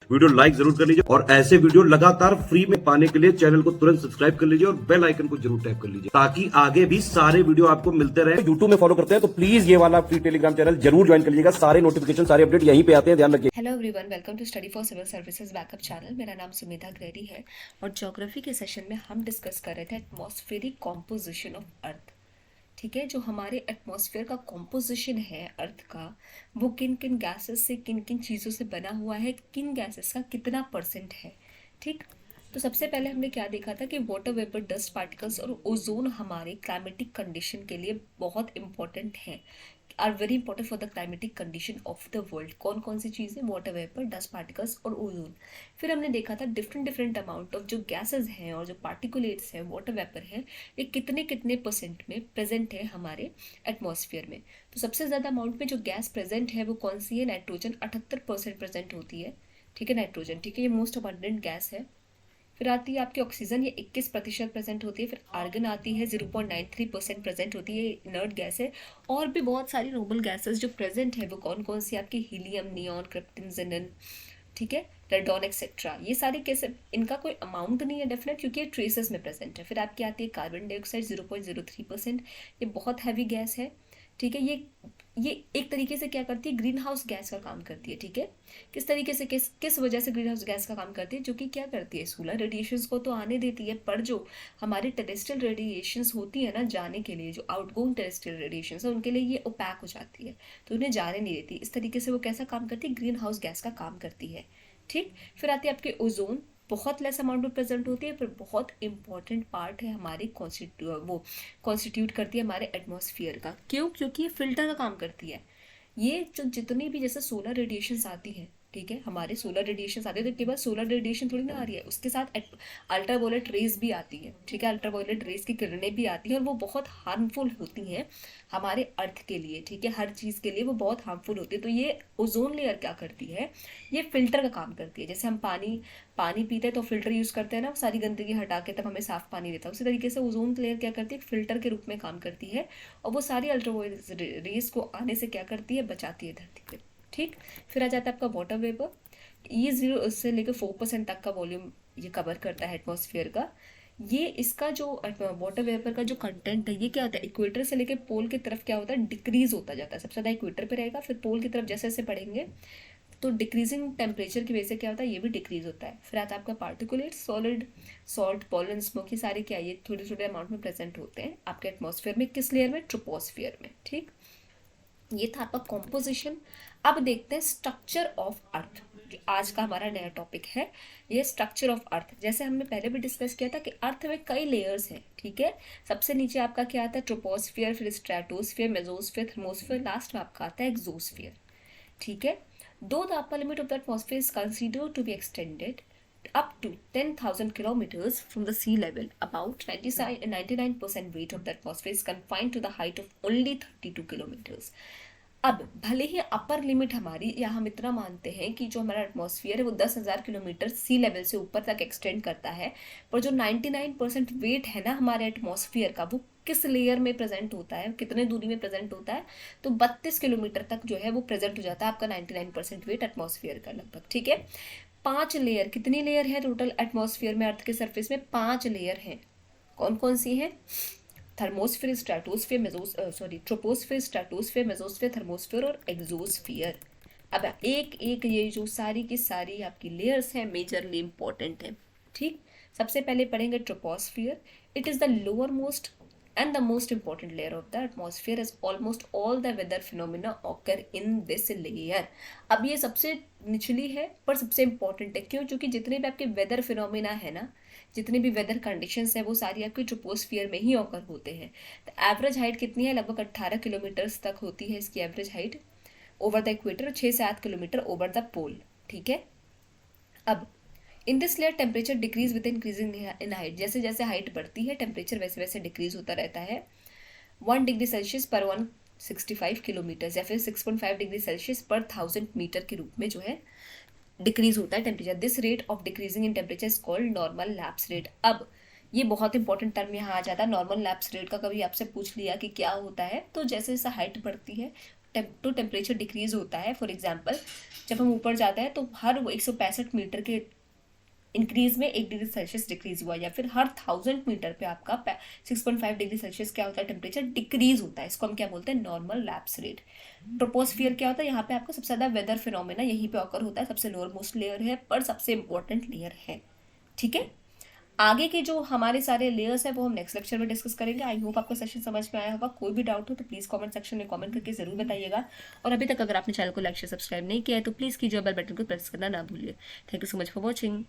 Video like जरूर कर लीजिए और ऐसे वीडियो लगातार फ्री में पाने के लिए चैनल को तुरंत सब्सक्राइब कर लीजिए और बेल आइकन को जरूर टैप कर लीजिए ताकि आगे भी सारे वीडियो आपको मिलते रहे। यूट्यूब में फॉलो करते हैं तो प्लीज ये वाला फ्री टेलीग्राम चैनल जरूर ज्वाइन कर लीजिएगा। सारे नोटिफिकेशन सारे अपडेट यहीं पे आते हैं, ध्यान रखिए। Hello everyone, welcome to study for civil services backup channel. मेरा नाम सुमिता ग्रेडी है और ज्योग्राफी के सेशन में हम डिस्कस कर रहे थे एटमॉस्फेरिक कॉम्पोजिशन ऑफ अर्थ। ठीक है, जो हमारे एटमॉस्फेयर का कॉम्पोजिशन है अर्थ का, वो किन किन गैसेस से, किन किन चीज़ों से बना हुआ है, किन गैसेस का कितना परसेंट है। ठीक, तो सबसे पहले हमने क्या देखा था कि वाटर वेपर, डस्ट पार्टिकल्स और ओजोन हमारे क्लाइमेटिक कंडीशन के लिए बहुत इंपॉर्टेंट हैं, are very important for the climatic condition of the world. कौन कौन सी चीज़ें? वाटर वेपर, डस्ट पार्टिकल्स और ओजोन। फिर हमने देखा था डिफरेंट अमाउंट ऑफ जो गैसेस हैं और जो पार्टिकुलेट्स हैं, वाटर वेपर हैं, ये कितने कितने परसेंट में प्रेजेंट है हमारे एटमॉस्फेयर में। तो सबसे ज़्यादा अमाउंट में जो गैस प्रेजेंट है वो कौन सी है? नाइट्रोजन 78% प्रेजेंट होती है। ठीक है, नाइट्रोजन, ठीक है, ये मोस्ट अबंडेंट गैस है। फिर आती है आपकी ऑक्सीजन, ये 21% प्रेजेंट होती है। फिर आर्गन आती है, 0.93% प्रेजेंट होती है, इनर्ट गैस है। और भी बहुत सारी नोबल गैसेस जो प्रेजेंट है वो कौन कौन सी? आपकी हीलियम, नियॉन, क्रिप्टन, ज़ेनन, ठीक है, रेडॉन एक्सेट्रा। ये सारे कैसे, इनका कोई अमाउंट नहीं है डेफिनेट क्योंकि ये ट्रेसेस में प्रेजेंट है। फिर आपकी आती है कार्बन डाइऑक्साइड, 0.03%। ये बहुत हैवी गैस है। ठीक है, ये एक तरीके से क्या करती है? ग्रीन हाउस गैस का काम करती है। ठीक है, किस तरीके से, किस वजह से ग्रीन हाउस गैस का काम करती है? जो कि क्या करती है? सोलर रेडिएशंस को तो आने देती है, पर जो हमारे टेरेस्ट्रियल रेडिएशंस होती है ना जाने के लिए, जो आउटगोइंग टेरेस्ट्रियल रेडिएशंस है उनके लिए ये ओपैक हो जाती है, तो उन्हें जाने नहीं देती। इस तरीके से वो कैसा काम करती है? ग्रीन हाउस गैस का काम करती है। ठीक, फिर आती है आपके ओजोन, बहुत लेस अमाउंट में प्रेजेंट होती है पर बहुत इंपॉर्टेंट पार्ट है हमारे कॉन्स्टिट्यूट करती है हमारे एटमॉस्फेयर का। क्यों? क्योंकि ये फिल्टर का काम करती है। ये जो जितनी भी जैसे सोलर रेडिएशंस आती हैं, ठीक है, हमारे सोलर रेडिएशंस आते हैं तो केवल सोलर रेडिएशन थोड़ी ना आ रही है, उसके साथ अल्ट्रावायलेट रेज भी आती है। ठीक है, अल्ट्रावायलेट रेज की किरणें भी आती हैं और वो बहुत हार्मफुल होती हैं हमारे अर्थ के लिए। ठीक है, हर चीज़ के लिए वो बहुत हार्मफुल होती है। तो ये ओजोन लेयर क्या करती है? ये फिल्टर का काम करती है। जैसे हम पानी पीते हैं तो फिल्टर यूज़ करते हैं ना, सारी गंदगी हटा के तब हमें साफ पानी देता है। उसी तरीके से ओजोन लेयर क्या करती है? फिल्टर के रूप में काम करती है और वो सारी अल्ट्रावायलेट रेज को आने से क्या करती है? बचाती है धरती पे। ठीक, फिर आ जाता है आपका वाटर वेपर। ये 0 से लेकर 4% तक का वॉल्यूम ये कवर करता है एटमॉस्फेयर का। ये इसका जो वाटर वेपर का जो कंटेंट है, ये क्या होता है? इक्वेटर से लेकर पोल की तरफ क्या होता है? डिक्रीज होता जाता है। सबसे ज़्यादा इक्वेटर पे रहेगा, फिर पोल की तरफ जैसे जैसे बढ़ेंगे तो डिक्रीजिंग टेम्परेचर की वजह से क्या होता है? ये भी डिक्रीज होता है। फिर आता है आपका particulate, solid, salt, pollen, smoke, ये सारे क्या, ये थोड़े छोटे अमाउंट में प्रेजेंट होते हैं आपके एटमॉस्फेयर में। किस लेयर में? ट्रोपोस्फियर में। ठीक, ये था आपका कॉम्पोजिशन। अब देखते हैं स्ट्रक्चर ऑफ अर्थ, जो आज का हमारा नया टॉपिक है। ये स्ट्रक्चर ऑफ अर्थ, जैसे हमने पहले भी डिस्कस किया था कि अर्थ में कई लेयर्स हैं। ठीक है, सबसे नीचे आपका क्या आता है? ट्रोपोस्फियर, फिर स्ट्रेटोस्फियर, मेसोस्फियर, थर्मोस्फियर, लास्ट में आपका आता है एक्सोस्फियर। ठीक है, दो the upper limit of the atmosphere is considered to be extended up to 10,000 kilometers from the sea level. About 99% weight of the atmosphere is confined to the height of only 32 kilometers. अब भले ही upper limit हमारी, या हम इतना मानते हैं कि जो हमारा एटमॉस्फेयर है वो 10,000 किलोमीटर सी लेवल से ऊपर तक एक्सटेंड करता है, पर जो 99% वेट है ना हमारे एटमॉस्फेयर का, वो किस लेयर में प्रेजेंट होता है, कितने दूरी में प्रेजेंट होता है? तो 32 किलोमीटर तक जो है वो प्रेजेंट हो जाता है आपका 99% वेट एटमॉस्फेयर का लगभग। ठीक है, 5 लेयर, कितनी लेयर है टोटल एटमॉस्फेयर में? अर्थ के सरफेस में 5 लेयर हैं। कौन कौन सी हैं? Thermosphere, stratosphere, troposphere, stratosphere, mesosphere, thermosphere और एक्सोस्फेयर। अब एक एक ये जो सारी की सारी आपकी लेयर्स हैं मेजरली इंपॉर्टेंट है। ठीक, सबसे पहले पढ़ेंगे troposphere. It is the lower most and the most important layer of the atmosphere, as almost all the weather phenomena occur in this layer. अब ये सबसे निचली है पर सबसे इंपॉर्टेंट है। क्यों? क्योंकि जितने भी आपके वेदर फिनोमिना है ना, जितने भी वेदर कंडीशंस है वो सारी आपकी ट्रोपोस्फियर में ही ऑकर होते हैं। तो एवरेज हाइट कितनी है? लगभग 18 किलोमीटर्स तक होती है इसकी average height over the equator, 6 से 8 किलोमीटर ओवर द पोल। ठीक है, अब in this layer temperature decrease with increasing in height. जैसे जैसे हाइट बढ़ती है टेम्परेचर वैसे वैसे डिक्रीज होता रहता है। 1 डिग्री सेल्सियस पर 165 किलोमीटर या फिर 6.5 डिग्री सेल्सियस पर 1000 मीटर के रूप में जो है डिक्रीज होता है temperature. This rate of decreasing in temperature is called normal lapse rate. अब ये बहुत इंपॉर्टेंट टर्म यहाँ आ जाता है, नॉर्मल लैप्स रेट का। कभी आपसे पूछ लिया कि क्या होता है, तो जैसे जैसे हाइट बढ़ती है टेम्परेचर डिक्रीज होता है। फॉर एग्जाम्पल जब हम ऊपर जाते हैं तो हर 165 मीटर के इंक्रीज में 1 डिग्री सेल्सियस डिक्रीज हुआ, या फिर हर 1000 मीटर पे आपका 6.5 डिग्री सेल्सियस क्या होता है, टेम्परेचर डिक्रीज होता है। इसको हम क्या बोलते हैं, नॉर्मल लैप्स रेट। ट्रोपोस्फियर क्या होता है, यहाँ पे आपका सबसे ज्यादा वेदर फिनोमेना यहीं पे ऑकर होता है, सबसे लोअर मोस्ट लेयर है पर सबसे इंपॉर्टेंट लेयर है। ठीक है, आगे के जो हमारे सारे लेयर्स है वो हम नेक्स्ट लेक्चर में डिस्कस करेंगे। आई होप आपको सेशन समझ में आया होगा। कोई भी डाउट हो तो प्लीज कमेंट सेक्शन में कमेंट करके जरूर बताइएगा। और अभी तक अगर आपने चैनल को लाइक शेयर सब्सक्राइब नहीं किया है तो प्लीज कीजिए, बेल बटन को प्रेस करना ना भूलिए। Thank you so much for watching.